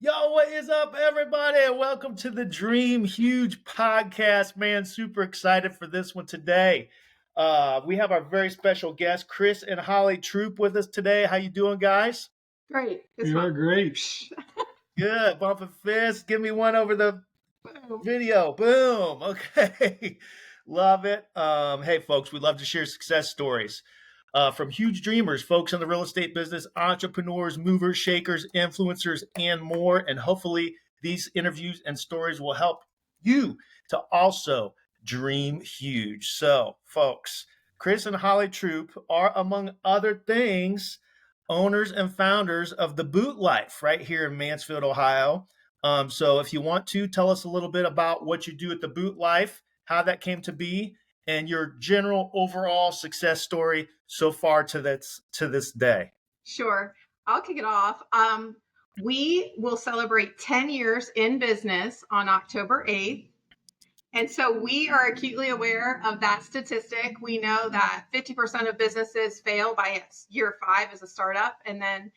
Yo, what is up, everybody? Welcome to the Dream Huge podcast, man. Super excited for this one today. We have our very special guest, Chris and Holly TROUPE, with us today. How you doing, guys? Great. This You're one. great. Good. Bumping fist. Give me one over the Boom. video. Boom. Okay. Love it. Hey, folks, we love to share success stories from huge dreamers, folks in the real estate business, entrepreneurs, movers, shakers, influencers, and more. And hopefully, these interviews and stories will help you to also dream huge. So, folks, Chris and Holly TROUPE are, among other things, owners and founders of The Boot Life right here in Mansfield, Ohio. So if you want to tell us a little bit about what you do at The Boot Life, how that came to be, and your general overall success story so far to this day. Sure. I'll kick it off. We will celebrate 10 years in business on October 8th. And so we are acutely aware of that statistic. We know that 50% of businesses fail by year 5 as a startup. And then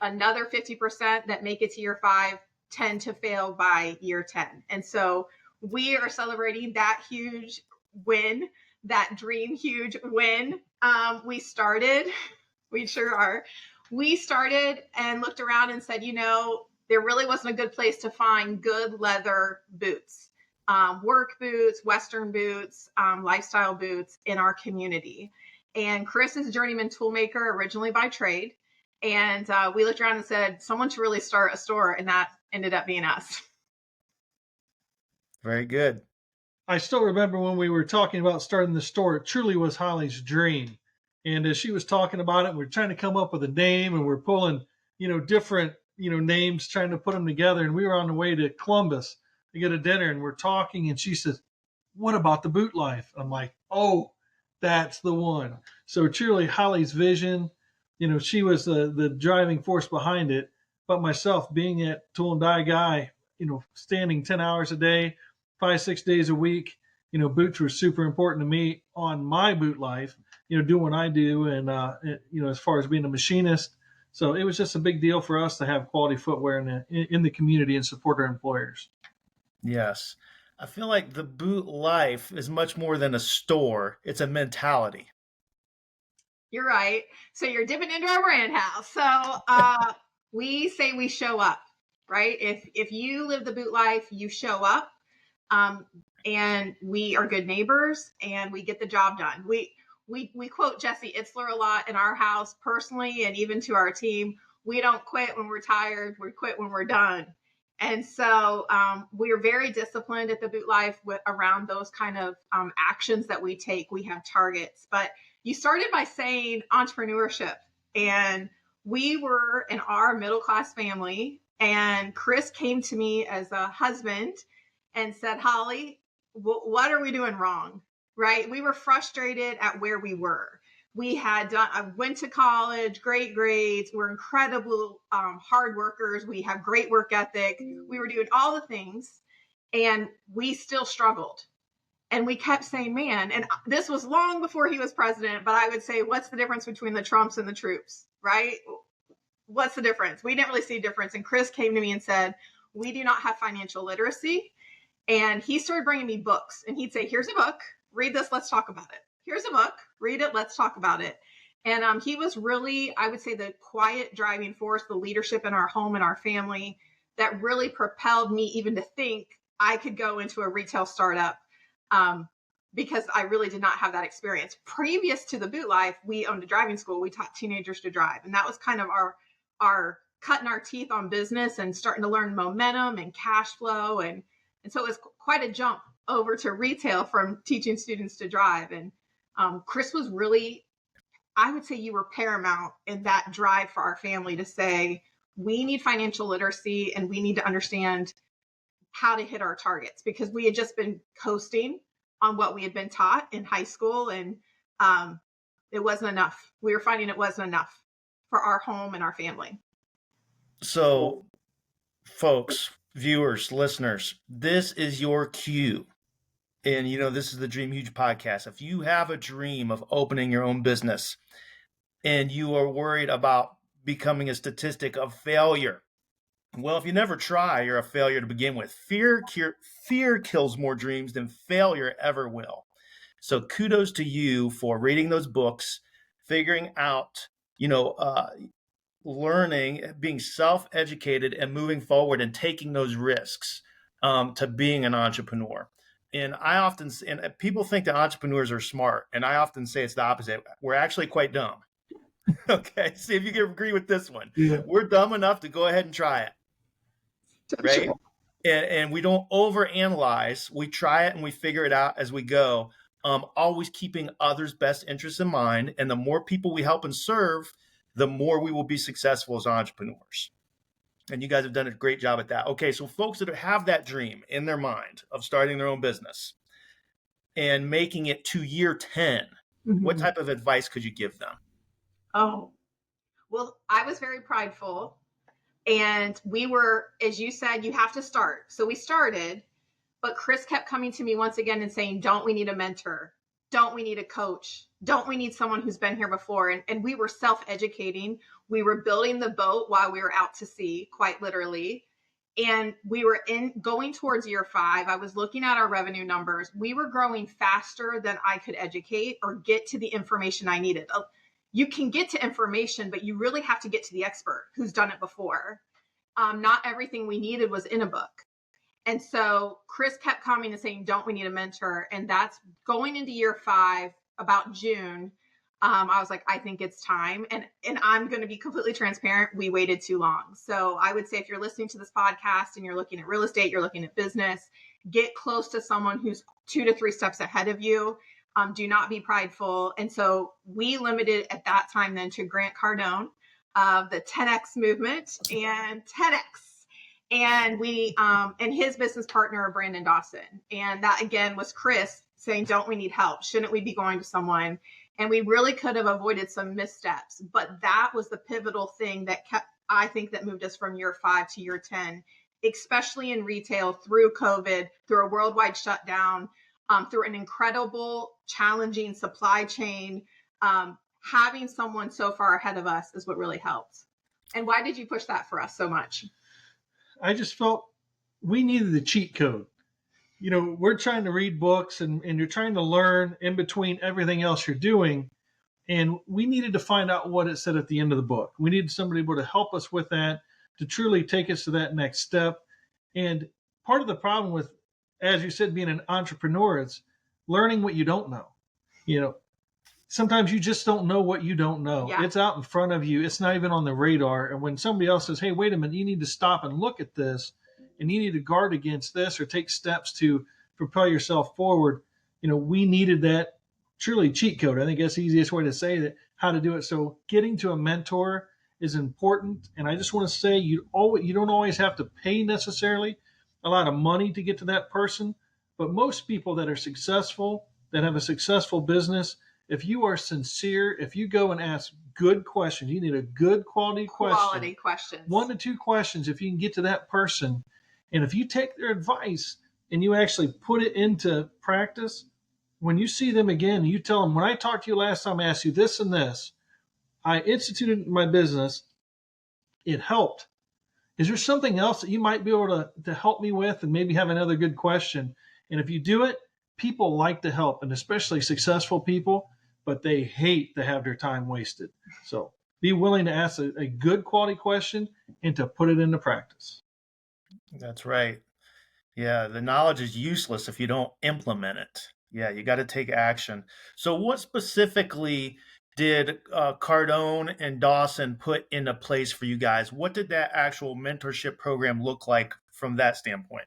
another 50% that make it to year 5 tend to fail by year 10. And so we are celebrating that huge win, that dream huge win. We sure are. We started and looked around and said, there really wasn't a good place to find good leather boots, work boots, Western boots, lifestyle boots in our community. And Chris is a journeyman toolmaker originally by trade. And we looked around and said, someone should really start a store. And that ended up being us. Very good. I still remember when we were talking about starting the store, it truly was Holly's dream. And as she was talking about it, we're trying to come up with a name and we're pulling, different, names, trying to put them together. And we were on the way to Columbus to get a dinner and we're talking and she says, what about The Boot Life? I'm like, oh, that's the one. So truly Holly's vision, she was the driving force behind it. But myself being a tool and die guy, standing 10 hours a day, 5-6 days a week, boots were super important to me on my boot life, doing what I do. And, as far as being a machinist. So it was just a big deal for us to have quality footwear in the community and support our employers. Yes. I feel like The Boot Life is much more than a store. It's a mentality. You're right. So you're dipping into our brand house. So we say we show up, right? If you live the boot life, you show up. And we are good neighbors and we get the job done. We quote Jesse Itzler a lot in our house personally, and even to our team. We don't quit when we're tired. We quit when we're done. And so we are very disciplined at the Boot Life around those kind of actions that we take. We have targets. But you started by saying entrepreneurship. And we were in our middle-class family. And Chris came to me as a husband and said, Holly, what are we doing wrong? Right? We were frustrated at where we were. I went to college, great grades. We're incredible hard workers. We have great work ethic. We were doing all the things and we still struggled. And we kept saying, man, and this was long before he was president, but I would say, what's the difference between the Trumps and the Troupes, right? What's the difference? We didn't really see a difference. And Chris came to me and said, we do not have financial literacy. And he started bringing me books and he'd say, here's a book, read this, let's talk about it. Here's a book, read it, let's talk about it. And he was really, I would say, the quiet driving force, the leadership in our home and our family that really propelled me even to think I could go into a retail startup because I really did not have that experience. Previous to the Boot Life, we owned a driving school. We taught teenagers to drive. And that was kind of our cutting our teeth on business and starting to learn momentum and cash flow. And so it was quite a jump over to retail from teaching students to drive. And Chris was really, I would say you were paramount in that drive for our family to say, we need financial literacy and we need to understand how to hit our targets because we had just been coasting on what we had been taught in high school. And it wasn't enough. We were finding it wasn't enough for our home and our family. So, folks, viewers, listeners, this is your cue. And, this is the Dream Huge podcast. If you have a dream of opening your own business and you are worried about becoming a statistic of failure, Well, if you never try, you're a failure to begin with. Fear kills more dreams than failure ever will. So kudos to you for reading those books, figuring out, you know, learning, being self-educated, and moving forward and taking those risks to being an entrepreneur. And people think that entrepreneurs are smart, and I often say it's the opposite. We're actually quite dumb. Okay, see if you can agree with this one. Yeah, We're dumb enough to go ahead and try it, right? Sure. And we don't overanalyze. We try it and we figure it out as we go. Always keeping others' best interests in mind. And the more people we help and serve, the more we will be successful as entrepreneurs. And you guys have done a great job at that. Okay, so folks that have that dream in their mind of starting their own business and making it to year 10, what Mhm. type of advice could you give them? Oh, well, I was very prideful. And we were, as you said, you have to start. So we started, but Chris kept coming to me once again and saying, don't we need a mentor? Don't we need a coach? Don't we need someone who's been here before? And we were self educating. We were building the boat while we were out to sea, quite literally. And we were going towards year 5. I was looking at our revenue numbers. We were growing faster than I could educate or get to the information I needed. You can get to information, but you really have to get to the expert who's done it before. Not everything we needed was in a book. And so Chris kept coming and saying, don't we need a mentor? And that's going into year 5, about June. I was like, I think it's time. And I'm going to be completely transparent. We waited too long. So I would say if you're listening to this podcast and you're looking at real estate, you're looking at business, get close to someone who's 2 to 3 steps ahead of you. Do not be prideful. And so we limited at that time then to Grant Cardone of the 10X movement and 10X. And we and his business partner, Brandon Dawson. And that again was Chris saying, don't we need help? Shouldn't we be going to someone? And we really could have avoided some missteps. But that was the pivotal thing that I think that moved us from year 5 to year 10, especially in retail through COVID, through a worldwide shutdown, through an incredible, challenging supply chain. Having someone so far ahead of us is what really helped. And why did you push that for us so much? I just felt we needed the cheat code. We're trying to read books and you're trying to learn in between everything else you're doing. And we needed to find out what it said at the end of the book. We needed somebody able to help us with that, to truly take us to that next step. And part of the problem with, as you said, being an entrepreneur, it's learning what you don't know. Sometimes you just don't know what you don't know. Yeah. It's out in front of you. It's not even on the radar. And when somebody else says, hey, wait a minute, you need to stop and look at this, and you need to guard against this or take steps to propel yourself forward, we needed that truly cheat code. I think that's the easiest way to say that, how to do it. So getting to a mentor is important. And I just want to say you don't always have to pay necessarily a lot of money to get to that person. But most people that are successful, that have a successful business, if you are sincere, if you go and ask good questions, you need a good quality questions. 1 to 2 questions. If you can get to that person, and if you take their advice and you actually put it into practice, when you see them again, you tell them, when I talked to you last time, I asked you this and this, I instituted my business, it helped. Is there something else that you might be able to help me with, and maybe have another good question? And if you do it, people like to help, and especially successful people, but they hate to have their time wasted. So be willing to ask a good quality question and to put it into practice. That's right. Yeah, the knowledge is useless if you don't implement it. Yeah, you got to take action. So, what specifically did Cardone and Dawson put into place for you guys? What did that actual mentorship program look like from that standpoint?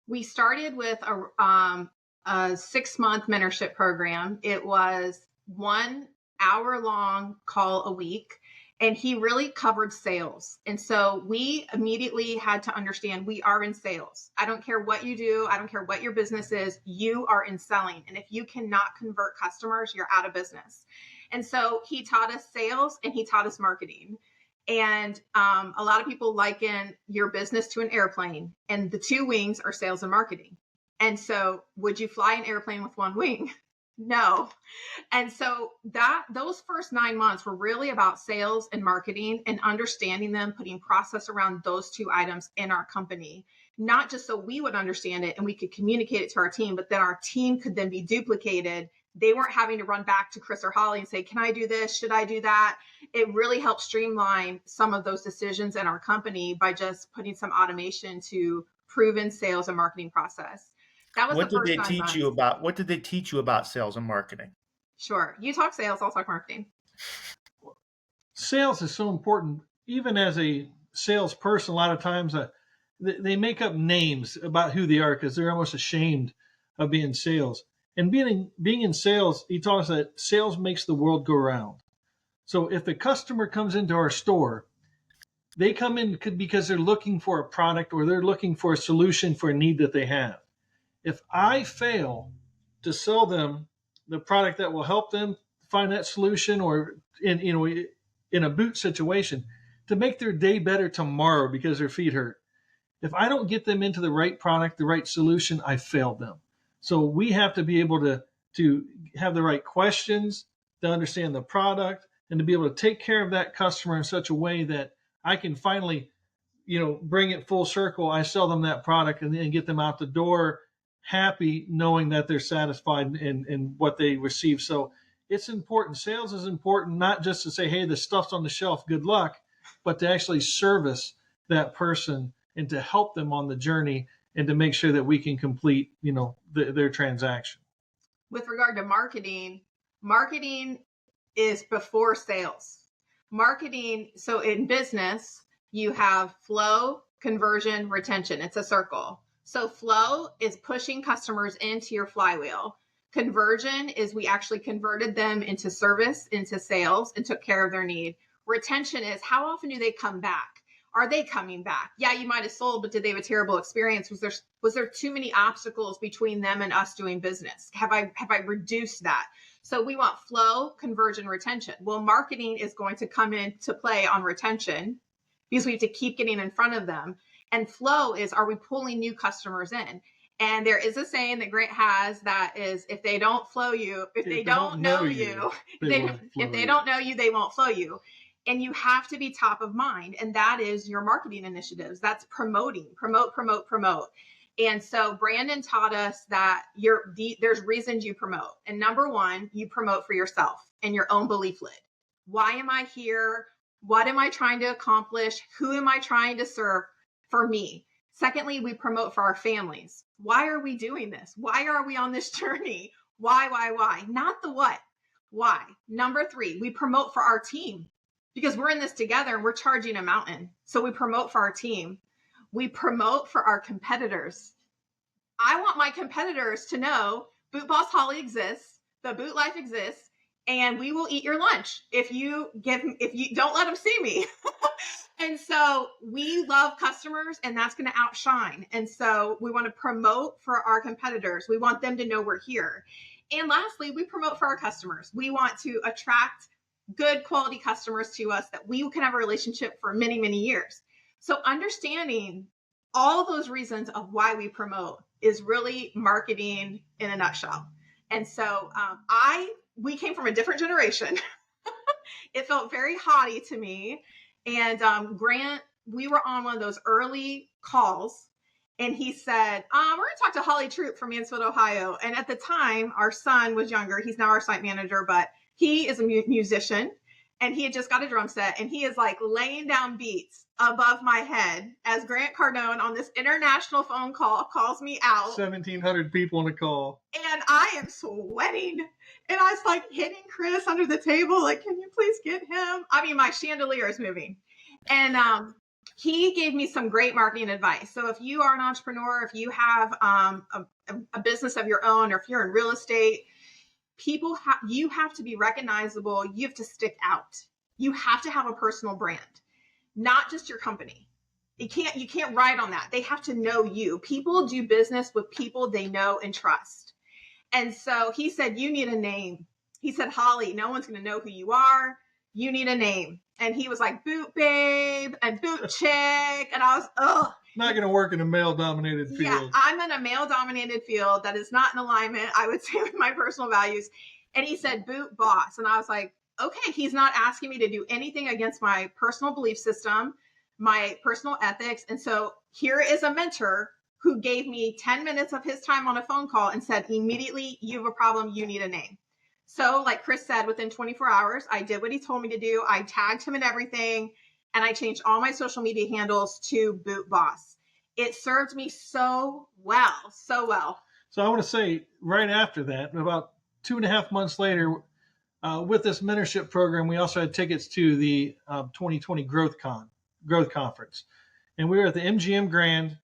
We started with a 6-month mentorship program. It was 1 hour long call a week. And he really covered sales. And so we immediately had to understand we are in sales. I don't care what you do. I don't care what your business is. You are in selling. And if you cannot convert customers, you're out of business. And so he taught us sales and he taught us marketing. And a lot of people liken your business to an airplane, and the 2 wings are sales and marketing. And so would you fly an airplane with 1 wing? No. And so those first 9 months were really about sales and marketing and understanding them, putting process around those two items in our company, not just so we would understand it and we could communicate it to our team, but then our team could then be duplicated. They weren't having to run back to Chris or Holly and say, can I do this? Should I do that? It really helped streamline some of those decisions in our company by just putting some automation to proven sales and marketing process. That was the first 9 months. What did they teach you about sales and marketing? Sure. You talk sales, I'll talk marketing. Sales is so important. Even as a salesperson, a lot of times they make up names about who they are because they're almost ashamed of being sales. And being in sales, he taught us that sales makes the world go round. So if the customer comes into our store, they come in because they're looking for a product or they're looking for a solution for a need that they have. If I fail to sell them the product that will help them find that solution, or in a boot situation, to make their day better tomorrow because their feet hurt, if I don't get them into the right product, the right solution, I failed them. So we have to be able to have the right questions, to understand the product, and to be able to take care of that customer in such a way that I can finally, bring it full circle. I sell them that product and then get them out the door happy, knowing that they're satisfied in what they receive. So it's important. Sales is important, not just to say, hey, the stuff's on the shelf, good luck, but to actually service that person and to help them on the journey and to make sure that we can complete, their transaction. With regard to marketing is before sales. Marketing, so in business, you have flow, conversion, retention. It's a circle. So flow is pushing customers into your flywheel. Conversion is we actually converted them into service, into sales, and took care of their need. Retention is how often do they come back? Are they coming back? Yeah, you might have sold, but did they have a terrible experience? Was there too many obstacles between them and us doing business? Have I reduced that? So we want flow, conversion, retention. Well, marketing is going to come into play on retention because we have to keep getting in front of them. And flow is, are we pulling new customers in? And there is a saying that Grant has that is, if they don't flow you, if they don't know you, if they don't know you, they won't flow you. And you have to be top of mind. And that is your marketing initiatives. That's promote. And so Brandon taught us that there's reasons you promote. And number one, you promote for yourself and your own belief lid. Why am I here? What am I trying to accomplish? Who am I trying to serve? For me. Secondly, we promote for our families. Why are we doing this? Why are we on this journey? Why? Not the what. Why? Number three, we promote for our team because we're in this together and we're charging a mountain. So we promote for our team. We promote for our competitors. I want my competitors to know Boot Boss Holly exists, the Boot Life exists, and we will eat your lunch if you don't let them see me. And so we love customers and that's going to outshine. And so we want to promote for our competitors. We want them to know we're here. And lastly, we promote for our customers. We want to attract good quality customers to us that we can have a relationship for many, many years. So understanding all those reasons of why we promote is really marketing in a nutshell. And so we came from a different generation. It felt very haughty to me. And Grant, we were on one of those early calls and he said, we're going to talk to Holly TROUPE from Mansfield, Ohio. And at the time, our son was younger. He's now our site manager, but he is a musician and he had just got a drum set and he is like laying down beats above my head as Grant Cardone on this international phone call calls me out. 1,700 people on the call. And I am sweating. And I was like hitting Chris under the table, like, can you please get him? I mean, my chandelier is moving. And he gave me some great marketing advice. So if you are an entrepreneur, if you have a business of your own, or if you're in real estate, you have to be recognizable. You have to stick out. You have to have a personal brand, not just your company. You can't ride on that. They have to know you. People do business with people they know and trust. And so he said, you need a name. He said, Holly, no one's going to know who you are. You need a name. And he was like, Boot Babe and Boot Chick. And I was, not going to work in a male-dominated field. Yeah, I'm in a male-dominated field that is not in alignment, I would say, with my personal values. And he said, boot boss. And I was like, okay, he's not asking me to do anything against my personal belief system, my personal ethics. And so here is a mentor who gave me 10 minutes of his time on a phone call and said, immediately, you have a problem, you need a name. So like Chris said, within 24 hours, I did what he told me to do. I tagged him in everything, and I changed all my social media handles to Boot Boss. It served me so well, so well. So I want to say right after that, about 2.5 months later, with this mentorship program, we also had tickets to the 2020 Growth Conference, and we were at the MGM Grand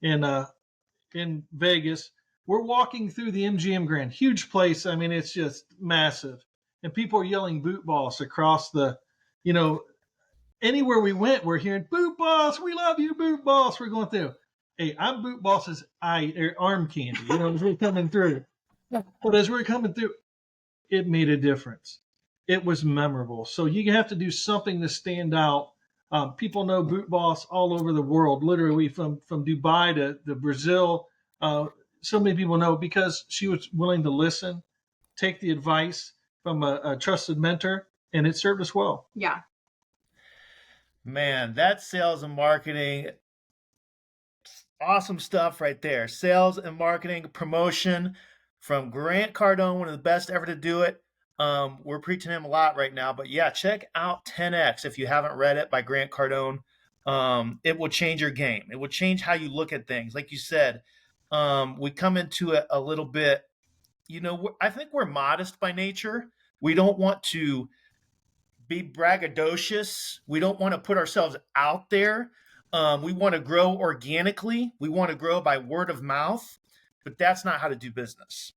in Vegas. We're walking through the MGM Grand, huge place. I mean, it's just massive, and people are yelling "Boot Boss" across the, anywhere we went, we're hearing "Boot Boss, we love you, Boot Boss." We're going through. Hey, I'm Boot Boss's arm candy, as we're coming through. But as we're coming through, it made a difference. It was memorable. So you have to do something to stand out. People know Boot Boss all over the world, literally from Dubai to Brazil. So many people know because she was willing to listen, take the advice from a trusted mentor, and it served us well. Yeah. Man, that's sales and marketing. Awesome stuff right there. Sales and marketing promotion from Grant Cardone, one of the best ever to do it. We're preaching him a lot right now, but yeah, check out 10X if you haven't read it by Grant Cardone. It will change your game. It will change how you look at things. Like you said, we come into it a little bit, I think we're modest by nature. We don't want to be braggadocious. We don't want to put ourselves out there. We want to grow organically. We want to grow by word of mouth, but that's not how to do business.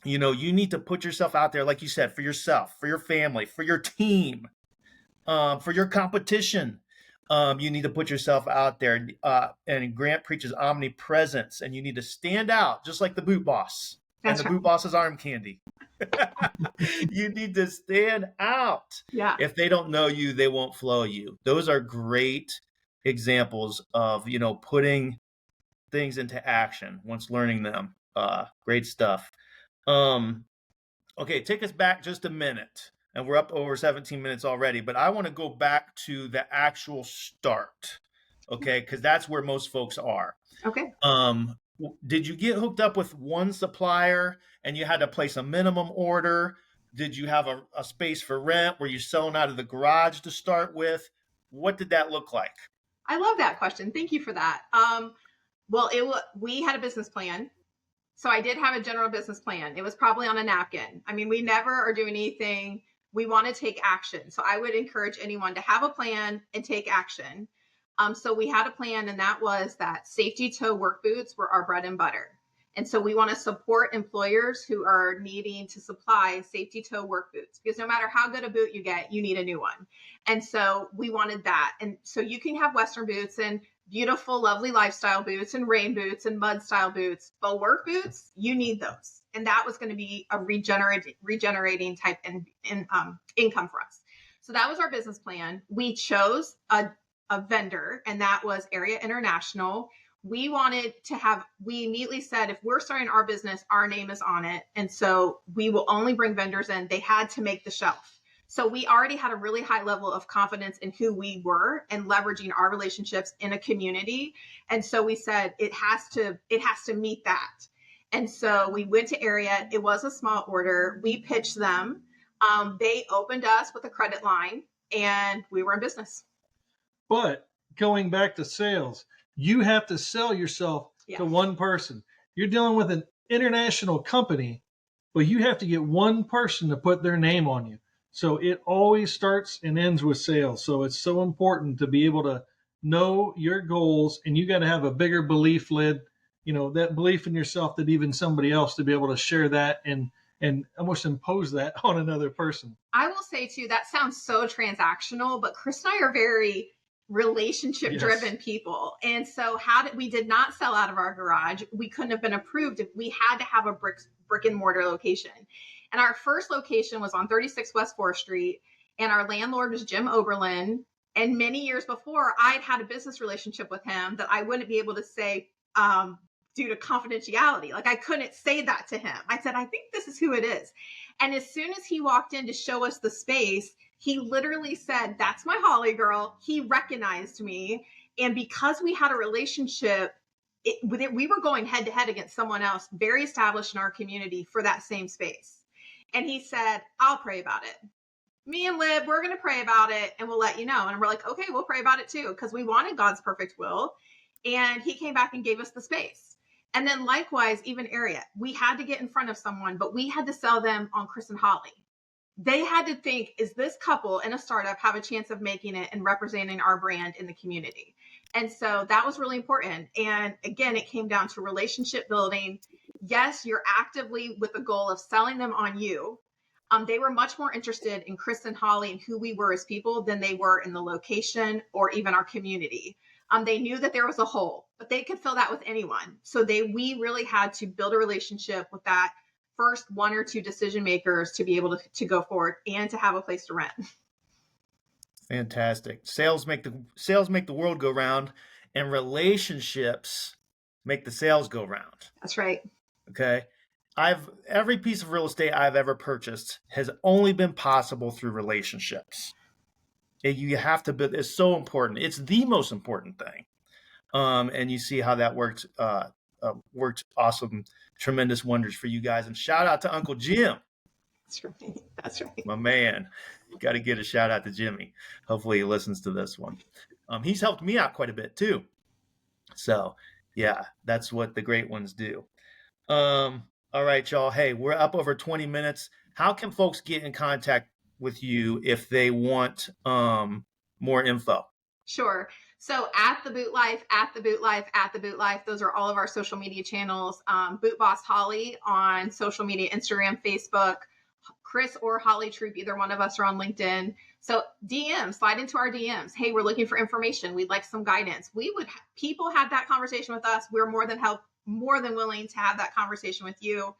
You need to put yourself out there, like you said, for yourself, for your family, for your team, for your competition. You need to put yourself out there. And Grant preaches omnipresence, and you need to stand out just like the Boot Boss. That's and the right. Boot Boss's arm candy. You need to stand out. Yeah. If they don't know you, they won't flow you. Those are great examples of, putting things into action once learning them. Great stuff. Okay, take us back just a minute. And we're up over 17 minutes already, but I want to go back to the actual start. Okay, because that's where most folks are. Okay. Did you get hooked up with one supplier and you had to place a minimum order? Did you have a space for rent? Were you selling out of the garage to start with? What did that look like? I love that question. Thank you for that. We had a business plan. So I did have a general business plan. It was probably on a napkin. I mean, we never are doing anything. We want to take action. So I would encourage anyone to have a plan and take action. So we had a plan, and that was that safety toe work boots were our bread and butter. And so we want to support employers who are needing to supply safety toe work boots, because no matter how good a boot you get, you need a new one. And so we wanted that. And so you can have Western boots and beautiful, lovely lifestyle boots and rain boots and mud style boots, but work boots, you need those. And that was going to be a regenerating type income for us. So that was our business plan. We chose a vendor, and that was Area International. We immediately said, if we're starting our business, our name is on it. And so we will only bring vendors in. They had to make the shelf. So we already had a really high level of confidence in who we were and leveraging our relationships in a community. And so we said, it has to meet that. And so we went to Area. It was a small order. We pitched them. They opened us with a credit line, and we were in business. But going back to sales, you have to sell yourself to one person. You're dealing with an international company, but you have to get one person to put their name on you. So it always starts and ends with sales. So it's so important to be able to know your goals, and you got to have a bigger belief that belief in yourself that even somebody else to be able to share that and almost impose that on another person. I will say too, that sounds so transactional, but Chris and I are very relationship driven people. And so we did not sell out of our garage. We couldn't have been approved if we had to have a brick and mortar location. And our first location was on 36 West 4th Street. And our landlord was Jim Oberlin. And many years before, I'd had a business relationship with him that I wouldn't be able to say due to confidentiality. Like I couldn't say that to him. I said, I think this is who it is. And as soon as he walked in to show us the space, he literally said, that's my Holly girl. He recognized me. And because we had a relationship, we were going head to head against someone else very established in our community for that same space. And he said, I'll pray about it. Me and Lib, we're going to pray about it and we'll let you know. And we're like, okay, we'll pray about it too, because we wanted God's perfect will. And he came back and gave us the space. And then likewise, even area, we had to get in front of someone, but we had to sell them on Chris and Holly. They had to think, is this couple in a startup have a chance of making it and representing our brand in the community? And so that was really important. And again, it came down to relationship building. Yes, you're actively with the goal of selling them on you. They were much more interested in Chris and Holly and who we were as people than they were in the location or even our community. They knew that there was a hole, but they could fill that with anyone. So we really had to build a relationship with that first one or two decision makers to be able to go forward and to have a place to rent. Fantastic. Sales make the world go round, and relationships make the sales go round. That's right. Okay. Every piece of real estate I've ever purchased has only been possible through relationships. You have to build. It's so important. It's the most important thing. And you see how that worked awesome, tremendous wonders for you guys. And shout out to Uncle Jim. That's right. That's right. My man. Got to get a shout out to Jimmy. Hopefully he listens to this one. He's helped me out quite a bit too. So yeah, that's what the great ones do. All right, y'all. Hey, we're up over 20 minutes. How can folks get in contact with you if they want more info? Sure. So at the Boot Life, at the Boot Life, at the Boot Life, those are all of our social media channels. Boot Boss Holly on social media, Instagram, Facebook, Chris or Holly Troupe, either one of us are on LinkedIn. So slide into our DMs. Hey, we're looking for information. We'd like some guidance. People had that conversation with us. We're more than willing to have that conversation with you.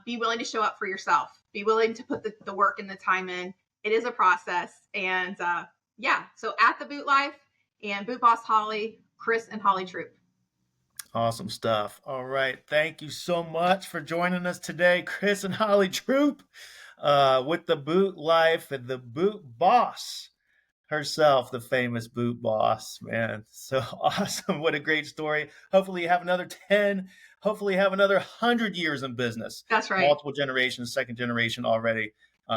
Be willing to show up for yourself. Be willing to put the work and the time in. It is a process. And so at the Boot Life and Boot Boss Holly, Chris and Holly Troupe. Awesome stuff. All right. Thank you so much for joining us today, Chris and Holly Troupe, with the Boot Life and the Boot Boss herself, the famous Boot Boss, man. So awesome. What a great story. Hopefully you have another 10, hopefully you have another 100 years in business. That's right. Multiple generations, second generation already.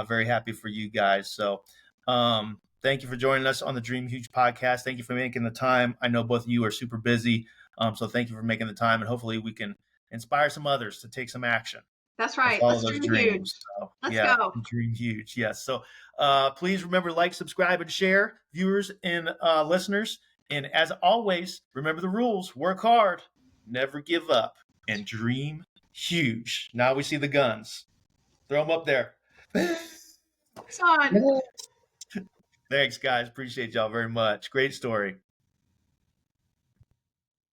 Very happy for you guys. So thank you for joining us on the Dream Huge podcast. Thank you for making the time. I know both of you are super busy. So thank you for making the time, and hopefully we can inspire some others to take some action. That's right. Let's dream huge. So, Let's go. Dream huge. Yes. So please remember, like, subscribe, and share, viewers and listeners. And as always, remember the rules. Work hard, never give up, and dream huge. Now we see the guns. Throw them up there. Son. Thanks, guys. Appreciate y'all very much. Great story.